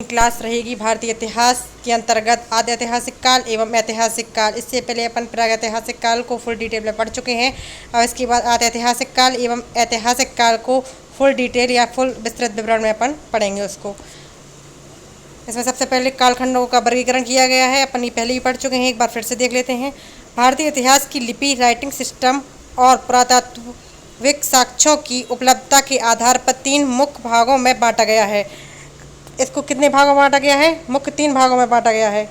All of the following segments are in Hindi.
क्लास रहेगी भारतीय इतिहास के अंतर्गत आदि ऐतिहासिक काल एवं ऐतिहासिक काल। इससे पहले अपन प्रागैतिहासिक काल को फुल डिटेल में पढ़ चुके हैं और इसके बाद आदि ऐतिहासिक काल एवं ऐतिहासिक काल को फुल डिटेल या फुल विस्तृत विवरण में अपन पढ़ेंगे उसको। इसमें सबसे पहले कालखंडों का वर्गीकरण किया गया है, अपन ये पहले ही पढ़ चुके हैं, एक बार फिर से देख लेते हैं। भारतीय इतिहास की लिपि, राइटिंग सिस्टम और पुरातात्विक साक्ष्यों की उपलब्धता के आधार पर 3 मुख्य भागों में बांटा गया है। इसको कितने भागों में बांटा गया है? मुख्य 3 भागों में बांटा गया है।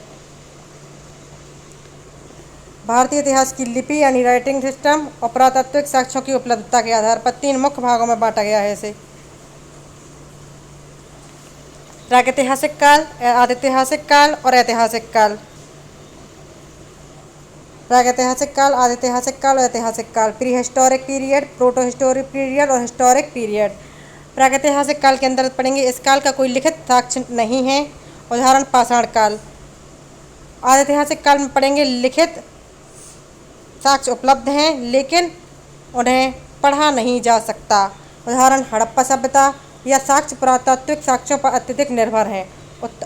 भारतीय इतिहास की लिपि यानी राइटिंग सिस्टम और पुरातात्विक साक्ष्यों की उपलब्धता के आधार पर 3 मुख्य भागों में बांटा गया है इसे। प्रागैतिहासिक काल, आदिऐतिहासिक काल और ऐतिहासिक काल। प्रागैतिहासिक काल, आदिऐतिहासिक काल और ऐतिहासिक काल। Pre historic period, proto historic period और हिस्टोरिक पीरियड। प्रागैतिहासिक काल के अंदर पढ़ेंगे, इस काल का कोई लिखित साक्ष्य नहीं है, उदाहरण पाषाण काल। आदिऐतिहासिक काल में पढ़ेंगे, लिखित साक्ष्य उपलब्ध हैं लेकिन उन्हें पढ़ा नहीं जा सकता, उदाहरण हड़प्पा सभ्यता। या साक्ष्य पुरातात्विक साक्ष्यों पर अत्यधिक निर्भर हैं,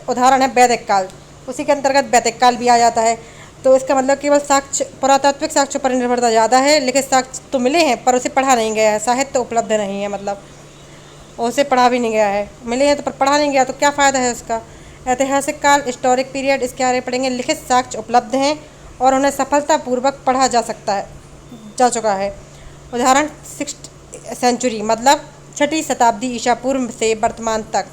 उदाहरण है वैदिक काल। उसी के अंतर्गत वैदिक काल भी आ जाता है। तो इसका मतलब केवल साक्ष्य पुरातात्विक साक्ष्यों पर निर्भरता ज़्यादा है, लिखित साक्ष्य तो मिले हैं पर उसे पढ़ा नहीं गया है, साहित्य उपलब्ध नहीं है, मतलब उसे पढ़ा भी नहीं गया है। मिले हैं तो पर पढ़ा नहीं गया तो क्या फ़ायदा है उसका। ऐतिहासिक काल, हिस्टोरिक पीरियड, इसके बारे में पढ़ेंगे, लिखित साक्ष्य उपलब्ध हैं और उन्हें सफलतापूर्वक पढ़ा जा चुका है, उदाहरण 6th सेंचुरी मतलब 6ठी शताब्दी ईसा पूर्व से वर्तमान तक।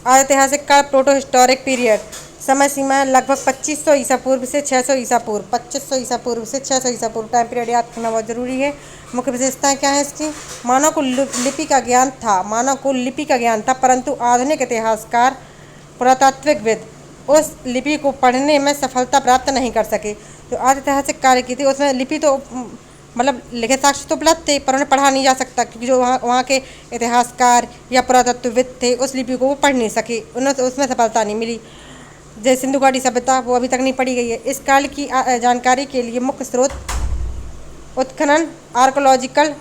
आदिऐतिहासिक काल, प्रोटो हिस्टोरिक पीरियड, समय सीमा लगभग 2500 ईसा पूर्व से 600 ईसा पूर्व। 2500 ईसा पूर्व से 600 ईसा पूर्व टाइम पीरियड याद करना बहुत जरूरी है। मुख्य विशेषताएं क्या है इसकी? मानव को लिपि का ज्ञान था, परंतु आधुनिक इतिहासकार, पुरातात्विकविद उस लिपि को पढ़ने में सफलता प्राप्त नहीं कर सके। तो आदिऐतिहासिक काल की थी, उसमें लिपि तो मतलब लिखित साक्ष्य तो उपलब्ध थे पर उन्हें पढ़ा नहीं जा सकता, क्योंकि जो वहाँ के इतिहासकार या पुरातत्वविद थे उस लिपि को वो पढ़ नहीं सके, उन्हें उसमें सफलता नहीं मिली। जैसे सिंधु घाटी सभ्यता, वो अभी तक नहीं पढ़ी गई है। इस काल की जानकारी के लिए मुख्य स्रोत उत्खनन, आर्कोलॉजिकल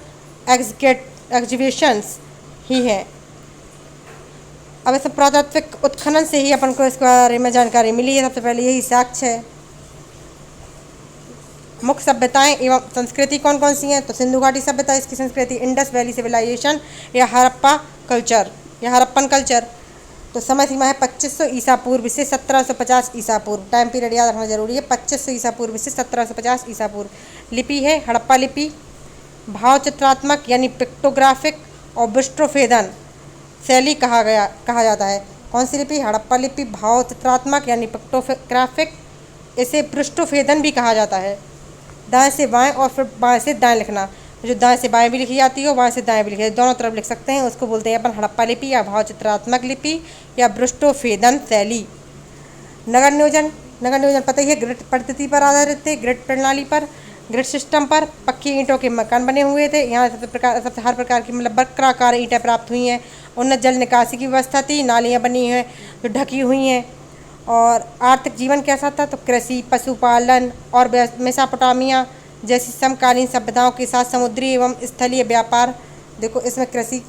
एग्जीबिशंस ही है। अब इस पुरातात्विक उत्खनन से ही अपन को इसके बारे में जानकारी मिली है। सबसे पहले यही साक्ष्य है। मुख्य सभ्यताएं एवं संस्कृति कौन कौन सी हैं? तो सिंधु घाटी सभ्यता, इसकी संस्कृति इंडस वैली सिविलाइजेशन या हड़प्पन कल्चर। तो समय सीमा है 2500 ईसा पूर्व से 1750 ईसा पूर्व। टाइम पीरियड याद रखना जरूरी है, 2500 ईसा पूर्व से 1750 ईसा पूर्व। लिपि है हड़प्पा लिपि, भाव चित्रात्मक यानी पिक्टोग्राफिक और विष्टोफेदन शैली कहा जाता है। कौन सी लिपि? हड़प्पा लिपि। भाव चित्रात्मक यानी पिक्टोग्राफिक, इसे पृष्ठोफेदन भी कहा जाता है। दाएं से बाएं और फिर बाएं से दाएं लिखना, जो दाएं से बाएं भी लिखी जाती है बाएं से दाएं भी लिखी जाती है, दोनों तरफ लिख सकते हैं, उसको बोलते हैं अपन हड़प्पा लिपि या भाव चित्रात्मक लिपि या पृष्ठोफेदन शैली। नगर नियोजन पता ही है, ग्रिड पद्धति पर आधारित थे, ग्रिड प्रणाली पर, ग्रिड सिस्टम पर पक्की ईंटों के मकान बने हुए थे। यहाँ हर प्रकार की मतलब वक्राकार ईंटें प्राप्त हुई हैं। उन्नत जल निकासी की व्यवस्था थी, नालियाँ बनी हैं जो ढकी हुई हैं। और आर्थिक जीवन कैसा था? तो कृषि, पशुपालन और मेसोपोटामिया जैसी समकालीन सभ्यताओं के साथ समुद्री एवं स्थलीय व्यापार। देखो इसमें कृषि,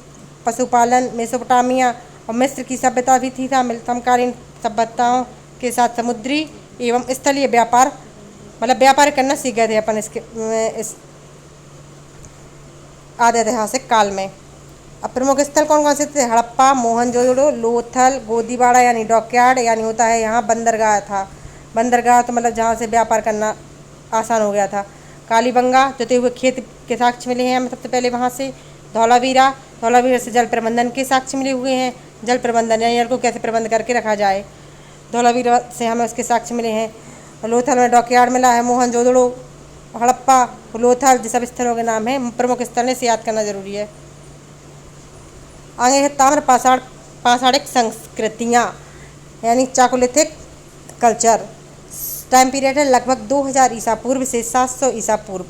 पशुपालन, मेसोपोटामिया और मिस्र की सभ्यता भी थी समकालीन सभ्यताओं के साथ समुद्री एवं स्थलीय व्यापार, मतलब व्यापार करना सीख गए थे अपन इस आदि ऐतिहासिक काल में। अब प्रमुख स्थल कौन कौन से थे? हड़प्पा, मोहनजोदड़ो, लोथल, गोदीबाड़ा यानी डॉकयार्ड यानी होता है यहाँ बंदरगाह था। बंदरगाह तो मतलब जहाँ से व्यापार करना आसान हो गया था। कालीबंगा, जोते हुए खेत के साक्ष्य मिले हैं हमें सबसे पहले वहाँ से। धौलावीरा से जल प्रबंधन के साक्ष्य मिले हुए हैं, जल प्रबंधन यानी जल को कैसे प्रबंध करके रखा जाए, धौलावीरा से हमें उसके साक्ष्य मिले हैं। लोथल में डॉकयार्ड मिला है। मोहनजोदड़ो, हड़प्पा, लोथल, ये सब स्थलों के नाम हैं, प्रमुख स्थल से याद करना जरूरी है। आगे है ताम्र पाषाणिक संस्कृतियाँ यानी चाकोलिथिक कल्चर। टाइम पीरियड है लगभग 2000 ईसा पूर्व से 700 ईसा पूर्व।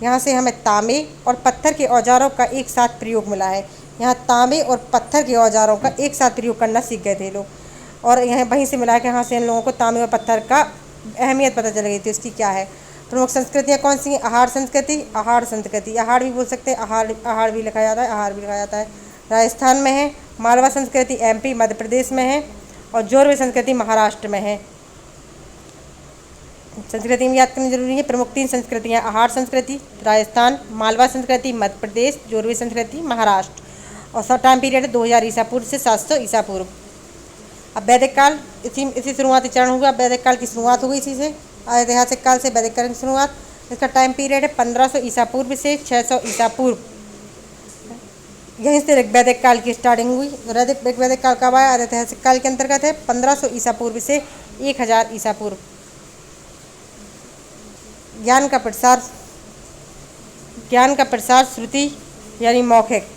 यहाँ से हमें तांबे और पत्थर के औजारों का एक साथ प्रयोग मिला है। यहाँ तांबे और पत्थर के औजारों का एक साथ प्रयोग करना सीख गए थे लोग, और यहाँ वहीं से मिला है कि यहाँ से इन लोगों को तांबे और पत्थर का अहमियत पता चल गई थी, उसकी क्या है। प्रमुख संस्कृतियाँ कौन सी हैं? आहार संस्कृति, आहार भी बोल सकते हैं, आहार भी लिखा जाता है, आहार भी लिखा जाता है। राजस्थान में है। मालवा संस्कृति एमपी मध्य प्रदेश में है। और जोरवे संस्कृति महाराष्ट्र में है। संस्कृति में याद करनी जरूरी है। प्रमुख 3 संस्कृतियाँ: आहार संस्कृति राजस्थान, मालवा संस्कृति मध्य प्रदेश, जोरवे संस्कृति महाराष्ट्र। और सब टाइम पीरियड है 2000 ईसा पूर्व से 700 ईसा पूर्व। अब वैदिक काल, इसी शुरुआती चरण हुआ। वैदिक काल की शुरुआत हो गई इसी से, ऐतिहासिक काल से वैदिक काल की शुरुआत। इसका टाइम पीरियड है 1500 ईसा पूर्व से 600 ईसा पूर्व। यहीं से वैदिक काल की स्टार्टिंग हुई। वैदिक काल कब आया? ऐतिहासिक काल के अंतर्गत है 1500 ईसा पूर्व से 1000 ईसा पूर्व। ज्ञान का प्रसार श्रुति यानी मौखिक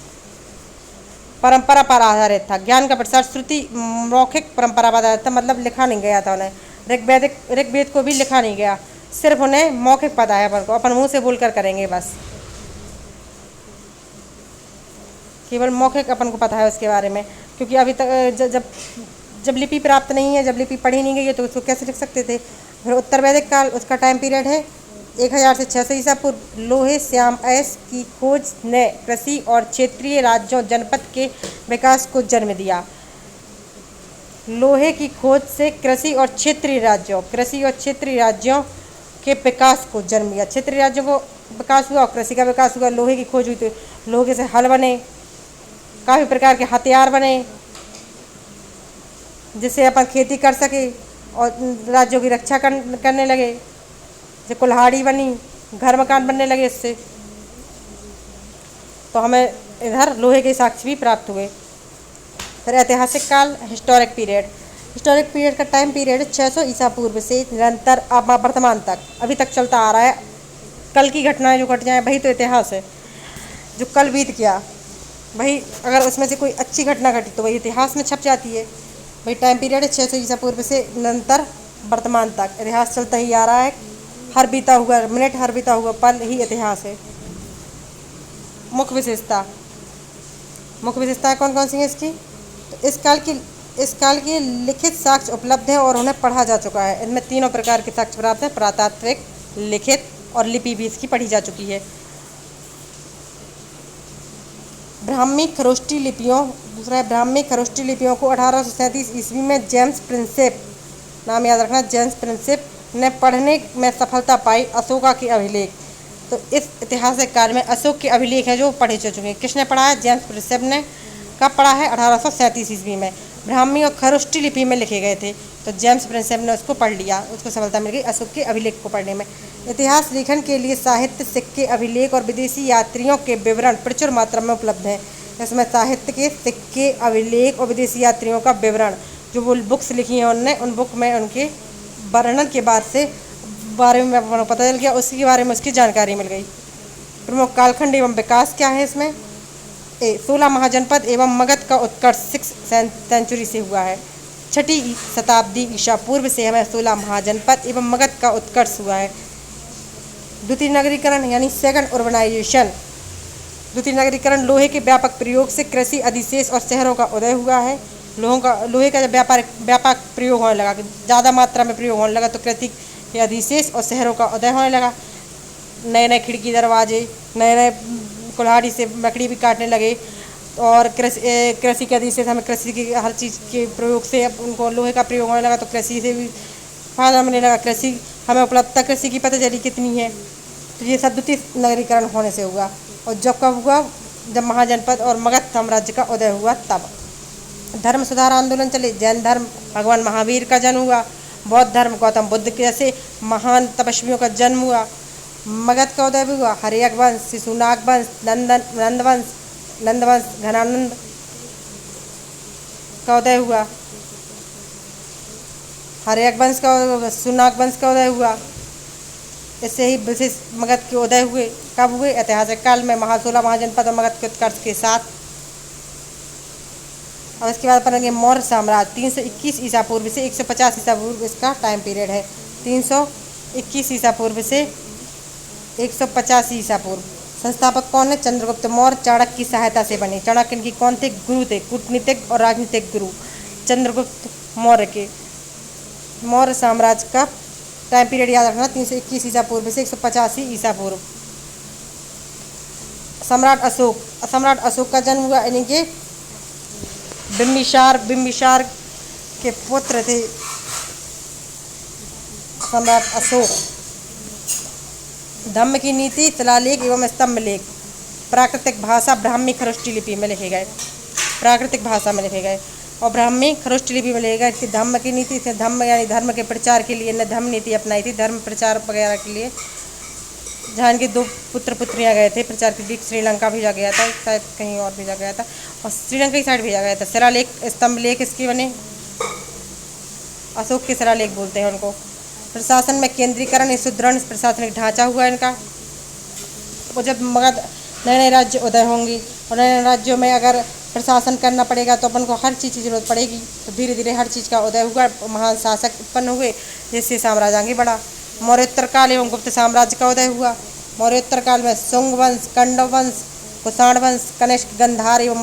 परंपरा पर आधारित था। ज्ञान का प्रसार श्रुति मौखिक परंपरा पर आधारित था, मतलब लिखा नहीं गया था उन्हें। ऋग्वेद को भी लिखा नहीं गया, सिर्फ उन्हें मौखिक पता है। अपन को अपन मुंह से बोलकर करेंगे बस, केवल मौखिक अपन को पता है उसके बारे में। क्योंकि अभी तक जब लिपि प्राप्त नहीं है, जब लिपि पढ़ी नहीं गई है, तो उसको कैसे लिख सकते थे। फिर उत्तर वैदिक काल, उसका टाइम पीरियड है 1000 से 600 ईसा पूर्व। लोहे श्याम ऐस की खोज ने कृषि और क्षेत्रीय राज्यों जनपद के विकास को जन्म दिया। लोहे की खोज से कृषि और क्षेत्रीय राज्यों के विकास को जन्म दिया। क्षेत्रीय राज्यों को विकास हुआ और कृषि का विकास हुआ। लोहे की खोज हुई तो लोहे से हल बने, काफ़ी प्रकार के हथियार बने, जिससे अपन खेती कर सके और राज्यों की रक्षा करने लगे। जैसे कुल्हाड़ी बनी, घर मकान बनने लगे इससे, तो हमें इधर लोहे के साक्ष्य भी प्राप्त हुए। फिर ऐतिहासिक काल, हिस्टोरिक पीरियड का टाइम पीरियड 600 ईसा पूर्व से निरंतर अब वर्तमान तक अभी तक चलता आ रहा है। कल की घटनाएं जो घट जाएं वही तो इतिहास है। जो कल बीत गया वही, अगर उसमें से कोई अच्छी घटना घटी तो वही इतिहास में छप जाती है। वही टाइम पीरियड है 600 ईसा पूर्व से निरंतर वर्तमान तक इतिहास चलता ही आ रहा है। हर बीता हुआ मिनट, हर बीता हुआ पल ही इतिहास है। मुख्य विशेषताएं कौन कौन सी हैं इसकी? तो इस काल की लिखित साक्ष्य उपलब्ध है और उन्हें पढ़ा जा चुका है। इनमें 3 प्रकार के साक्ष्य प्राप्त हैं: पुरातात्विक, लिखित और लिपि भी इसकी पढ़ी जा चुकी है। ब्राह्मी खरोष्टी लिपियों को 1837 ईस्वी में जेम्स प्रिंसेप, नाम याद रखना, जेम्स प्रिंसेप ने पढ़ने में सफलता पाई। अशोका के अभिलेख, तो इस ऐतिहासिक काल में अशोक के अभिलेख हैं जो पढ़े जा चुके हैं। किसने पढ़ा है? जेम्स प्रिंसेप ने। कब पढ़ा है? 1837 ईस्वी में। ब्राह्मी और खरोष्टी लिपि में लिखे गए थे, तो जेम्स प्रिंसेप ने उसको पढ़ लिया, उसको सफलता मिल गई अशोक के अभिलेख को पढ़ने में। इतिहास लेखन के लिए साहित्य, सिक्के, अभिलेख और विदेशी यात्रियों के विवरण प्रचुर मात्रा में उपलब्ध हैं। इसमें साहित्य के सिक्के, अभिलेख और विदेशी यात्रियों का विवरण, जो वो बुक्स लिखी हैं उनने, उन बुक में उनके वर्णन के बारे में पता चल गया, उसके बारे में उसकी जानकारी मिल गई। प्रमुख कालखंड एवं विकास क्या है इसमें? 16 महाजनपद एवं मगध का उत्कर्ष 6th सेंचुरी से हुआ है। 6ठी शताब्दी ईसा पूर्व से हमें 16 महाजनपद एवं मगध का उत्कर्ष हुआ है। द्वितीय नगरीकरण यानी सेकंड urbanization। द्वितीय नगरीकरण, लोहे के व्यापक प्रयोग से कृषि अधिशेष और शहरों का उदय हुआ है। लोहे का जब व्यापक प्रयोग होने लगा, ज़्यादा मात्रा में प्रयोग होने लगा, तो कृषि के अधिशेष और शहरों का उदय होने लगा। नए नए खिड़की, दरवाजे, नए कुल्हाड़ी से लकड़ी भी काटने लगे। और कृषि के अधिशेष, हमें कृषि की हर चीज़ के प्रयोग से उनको लोहे का प्रयोग होने लगा, तो कृषि से भी फायदा मिलने लगा। कृषि हमें उपलब्धता कृषि की पता चली कितनी है। तो ये सब द्वितीय नगरीकरण होने से हुआ। और जब कब हुआ? जब महाजनपद और मगध साम्राज्य का उदय हुआ तब। धर्म सुधार आंदोलन चले। जैन धर्म, भगवान महावीर का जन्म हुआ। बौद्ध धर्म, गौतम बुद्ध के जैसे महान तपस्वियों का जन्म हुआ। मगध का उदय भी हुआ। हर्यक वंश, शिशुनाग वंश, नंदवंश, घनानंद का उदय हुआ। हर्यक वंश का, शिशुनाग वंश का उदय हुआ। इससे ही विशेष मगध के उदय हुए। कब हुए? ऐतिहासिक काल में 16 महाजनपद और मगध के उत्कर्ष के साथ। और इसके बाद पढ़ेंगे मौर्य साम्राज्य। 321 ईसा पूर्व से 150 ईसा पूर्व इसका टाइम पीरियड है। 321 ईसा पूर्व से 150 ईसा पूर्व। संस्थापक कौन है? चंद्रगुप्त मौर्य चाणक्य की सहायता से बने। चाणक्य इनकी कौन थे? गुरु थे, कूटनीतिक और राजनीतिक गुरु चंद्रगुप्त मौर्य के। मौर्य साम्राज्य का टाइम पीरियड याद रखना, 321 ईसा पूर्व से 185 ईसा पूर्व। सम्राट अशोक का जन्म हुआ, यानी कि बिम्बिसार के पुत्र थे सम्राट अशोक। धम्म की नीति, शिलालेख एवं स्तंभ लेख। प्राकृतिक भाषा ब्राह्मी खरोष्टी लिपि में लिखे गए, प्राकृतिक भाषा में लिखे गए और ब्राह्मी खरोष्टी लिपि में लिखे गए। इसकी धम्म की नीति से धम्म यानी धर्म के प्रचार के लिए इन्हें धम्म नीति अपनाई थी, धर्म प्रचार वगैरह के लिए। जहाँ इनके 2 पुत्र पुत्रियाँ गए थे प्रचार के लिए, श्रीलंका भेजा गया था, शायद कहीं और भेजा गया था, और श्रीलंका की साइड भेजा गया था। शिलालेख स्तंभ लेख इसके बने, अशोक के शिलालेख बोलते हैं उनको। प्रशासन में केंद्रीकरण, सुदृढ़ प्रशासनिक ढांचा हुआ इनका। वो जब मगध नए नए राज्य उदय होंगी और नए नए राज्यों में अगर प्रशासन करना पड़ेगा तो अपन को हर चीज़ की जरूरत पड़ेगी, तो धीरे धीरे हर चीज़ का उदय हुआ, महान शासक उत्पन्न हुए, जिससे साम्राज्य आगे बढ़ा। मौर्योत्तर काल एवं गुप्त साम्राज्य का उदय हुआ। मौर्योत्तर काल में शुंग वंश, कंडव वंश, कुषाण वंश, कनिष्क, गंधार एवं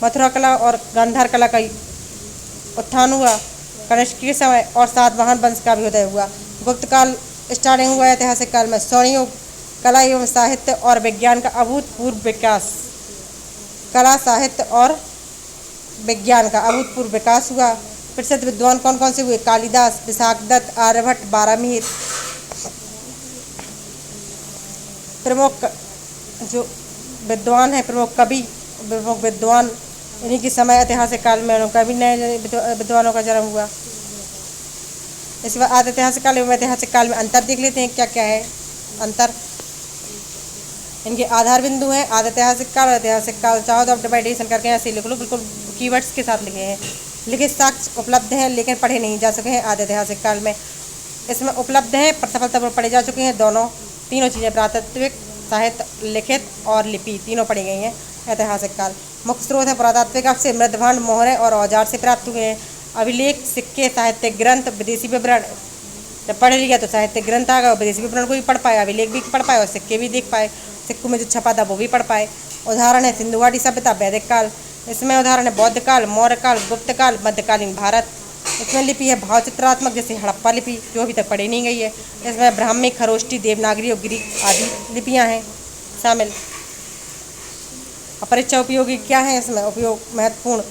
मथुरा कला और गांधार कला का उत्थान हुआ। कनिष्क के समय और सातवाहन वंश का भी उदय हुआ। गुप्त काल स्टार्टिंग हुआ। ऐतिहासिक काल में स्वर्ण युग, कला एवं साहित्य और विज्ञान का अभूतपूर्व विकास, कला साहित्य और विज्ञान का अभूतपूर्व विकास हुआ। प्रसिद्ध विद्वान कौन कौन से हुए? कालिदास, विशाखदत्त, आर्यभट्ट, बारामीर। प्रमुख जो विद्वान है, प्रमुख कवि, प्रमुख विद्वान, इन्हीं के समय ऐतिहासिक काल में कवि नए विद्वानों का जन्म हुआ। इसके बाद ऐतिहासिक काल एवं ऐतिहासिक काल में अंतर देख लेते हैं, क्या क्या है अंतर। इनके आधार बिंदु हैं आदि ऐतिहासिक काल, चाहो तो आप डिवाइडेशन करके ऐसे लिख लो, बिल्कुल कीवर्ड्स के साथ लिखे हैं। लिखित साक्ष्य उपलब्ध हैं लेकिन पढ़े नहीं जा सके हैं आदि ऐतिहासिक काल में। इसमें उपलब्ध हैं, सफलतापूर्वक पढ़े जा चुके हैं तीनों चीज़ें, पुरातात्विक, साहित्य, लिखित और लिपि, तीनों पढ़ी गई हैं ऐतिहासिक काल। मुख्य स्रोत है पुरातात्विक से मृदभांड, मोहरें और औजार से प्राप्त हुए हैं। अभिलेख, सिक्के, साहित्यिक ग्रंथ, विदेशी विवरण। जब पढ़ लिया तो साहित्यिक ग्रंथ आ गया, विदेशी विवरण को भी पढ़ पाए, अभिलेख भी पढ़ पाए और सिक्के भी देख पाए, सिक्कों में जो छपा था वो भी पढ़ पाए। उदाहरण है सिंधु घाटी सभ्यता, वैदिक काल। इसमें उदाहरण है बौद्ध काल, मौर्य काल, गुप्त काल, मध्यकालीन भारत। इसमें लिपि है भाव चित्रात्मक, जैसे हड़प्पा लिपि जो अभी तक पढ़ी नहीं गई है। इसमें ब्राह्मी, खरोष्टी, देवनागरी और ग्रीक आदि लिपियाँ हैं शामिल। परीक्षा उपयोगी क्या है? इसमें उपयोग महत्वपूर्ण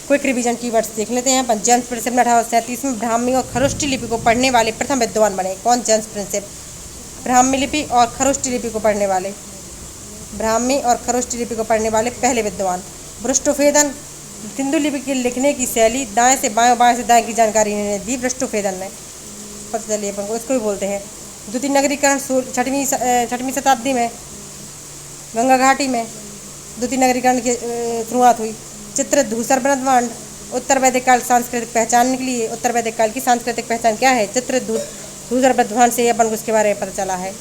क्विक रिवीजन कीवर्ड्स देख लेते हैं अपन। जेम्स प्रिंसेप ने 1837 में ब्राह्मी और खरोष्टी लिपि को पढ़ने वाले प्रथम विद्वान बने। कौन? James Prinsep. ब्राह्मी लिपि और खरोष्टी लिपि को पढ़ने वाले, ब्राह्मी और खरोष्टी लिपि को पढ़ने वाले पहले विद्वान। वृष्टोफेदन, सिंधु लिपि के लिखने की शैली, दाएं से बाएं, बाएं से दाएं की जानकारी इन्होंने दी वृष्टोफेदन ने। पता चलिए अपन को, इसको भी बोलते हैं। द्वितीय नगरीकरण 6वीं शताब्दी में गंगा घाटी में द्वितीय नगरीकरण की शुरुआत हुई। चित्र धूसर ब्रह्मांड, उत्तर वैदिक काल सांस्कृतिक पहचान के लिए। उत्तर वैदिक काल की सांस्कृतिक पहचान क्या है? चित्र धूसर ब्रह्मांड से अपन को उसके बारे में पता चला है।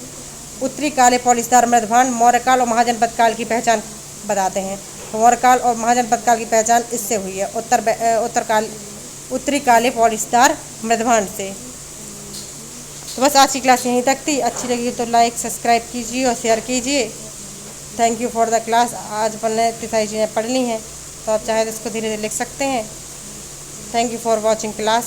उत्तरी काल पॉलिशदार मृदभांड, मौर्य काल और महाजनपद काल की पहचान बताते हैं। मौर्य काल और महाजनपद काल की पहचान इससे हुई है, उत्तरी काले पॉलिशदार मृदभांड से। तो बस आज की क्लास यहीं तक थी। अच्छी लगी तो लाइक, सब्सक्राइब कीजिए और शेयर कीजिए। Thank you for the class. आज अपन ने इतनी सारी चीज़ें पढ़ ली हैं, तो आप चाहे तो इसको धीरे धीरे लिख सकते हैं। Thank you for watching class.